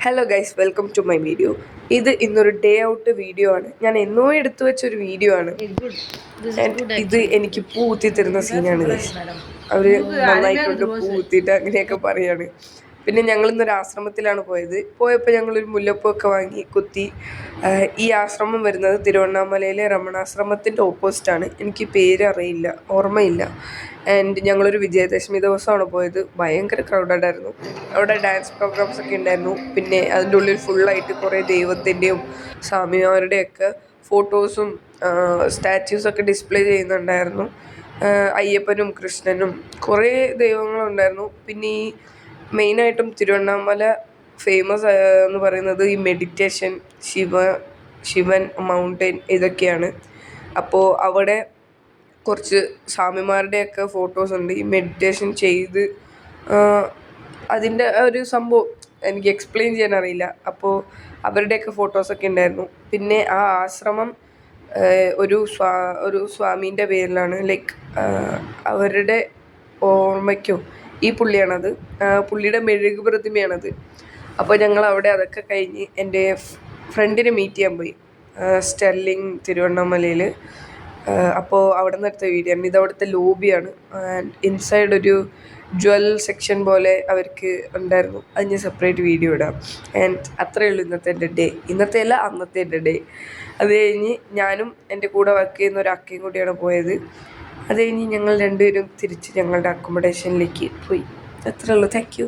Hello guys, welcome to my video. ഇത് ഇന്നൊരു day out video ആണ്. ഞാൻ എന്നോ എടുത്തു വെച്ചൊരു വീഡിയോ ആണ്. ഇത് എനിക്ക് പൂ കുത്തി തരുന്ന സീനാണ് ഗൈസ്. അവർ നന്നായിട്ടുണ്ട് പൂ കുത്തിയിട്ട് അങ്ങനെയൊക്കെ പറയാണ്. പിന്നെ ഞങ്ങളിന്നൊരു ആശ്രമത്തിലാണ് പോയപ്പോൾ ഞങ്ങളൊരു മുല്ലപ്പൂവൊക്കെ വാങ്ങി കുത്തി. ഈ ആശ്രമം വരുന്നത് തിരുവണ്ണാമലയിലെ രമണാശ്രമത്തിൻ്റെ ഓപ്പോസിറ്റാണ്. എനിക്ക് പേര് അറിയില്ല, ഓർമ്മയില്ല. ആൻഡ് ഞങ്ങളൊരു വിജയദശമി ദിവസമാണ് പോയത്. ഭയങ്കര ക്രൗഡഡായിരുന്നു. അവിടെ ഡാൻസ് പ്രോഗ്രാംസ് ഒക്കെ ഉണ്ടായിരുന്നു. പിന്നെ അതിൻ്റെ ഉള്ളിൽ ഫുള്ളായിട്ട് കുറേ ദൈവത്തിൻ്റെയും സ്വാമിമാരുടെയൊക്കെ ഫോട്ടോസും സ്റ്റാച്യൂസൊക്കെ ഡിസ്പ്ലേ ചെയ്യുന്നുണ്ടായിരുന്നു. അയ്യപ്പനും കൃഷ്ണനും കുറേ ദൈവങ്ങളുണ്ടായിരുന്നു. പിന്നെ ഈ മെയിനായിട്ടും തിരുവണ്ണാമല ഫേമസ് എന്ന് പറയുന്നത് ഈ മെഡിറ്റേഷൻ, ശിവൻ മൗണ്ടെയിൻ ഇതൊക്കെയാണ്. അപ്പോൾ അവിടെ കുറച്ച് സ്വാമിമാരുടെയൊക്കെ ഫോട്ടോസ് ഉണ്ട്. ഈ മെഡിറ്റേഷൻ ചെയ്ത് അതിൻ്റെ ഒരു സംഭവം എനിക്ക് എക്സ്പ്ലെയിൻ ചെയ്യാൻ അറിയില്ല. അപ്പോൾ അവരുടെയൊക്കെ ഫോട്ടോസൊക്കെ ഉണ്ടായിരുന്നു. പിന്നെ ആ ആശ്രമം ഒരു സ്വാമീൻ്റെ പേരിലാണ്. ലൈക്ക് അവരുടെ ഓർമ്മയ്ക്കോ ഈ പുള്ളിയാണത്, പുള്ളിയുടെ മെഴുകു പ്രതിമയാണത്. അപ്പോൾ ഞങ്ങൾ അവിടെ അതൊക്കെ കഴിഞ്ഞ് എൻ്റെ ഫ്രണ്ടിനെ മീറ്റ് ചെയ്യാൻ പോയി, സ്റ്റെർലിംഗ് തിരുവണ്ണാമലയിൽ. അപ്പോൾ അവിടെ നിന്ന് എടുത്ത വീഡിയോ ആണ്. ഇത് അവിടുത്തെ ലോബിയാണ്. ആൻഡ് ഇൻസൈഡ് ഒരു ജ്വൽ സെക്ഷൻ പോലെ അവർക്ക് ഉണ്ടായിരുന്നു. അത് ഞാൻ സെപ്പറേറ്റ് വീഡിയോ ഇടാം. ആൻഡ് അത്രയേ ഉള്ളൂ ഇന്നത്തെ എൻ്റെ ഡേ. ഇന്നത്തെ അല്ല, അന്നത്തെ എൻ്റെ ഡേ. അത് കഴിഞ്ഞ് ഞാനും എൻ്റെ കൂടെ വർക്ക് ചെയ്യുന്ന ഒരു അക്കയും കൂടിയാണ് പോയത്. അത് കഴിഞ്ഞ് ഞങ്ങൾ രണ്ടുപേരും തിരിച്ച് ഞങ്ങളുടെ അക്കോമഡേഷനിലേക്ക് പോയി. അത്രയേ ഉള്ളൂ. Thank you.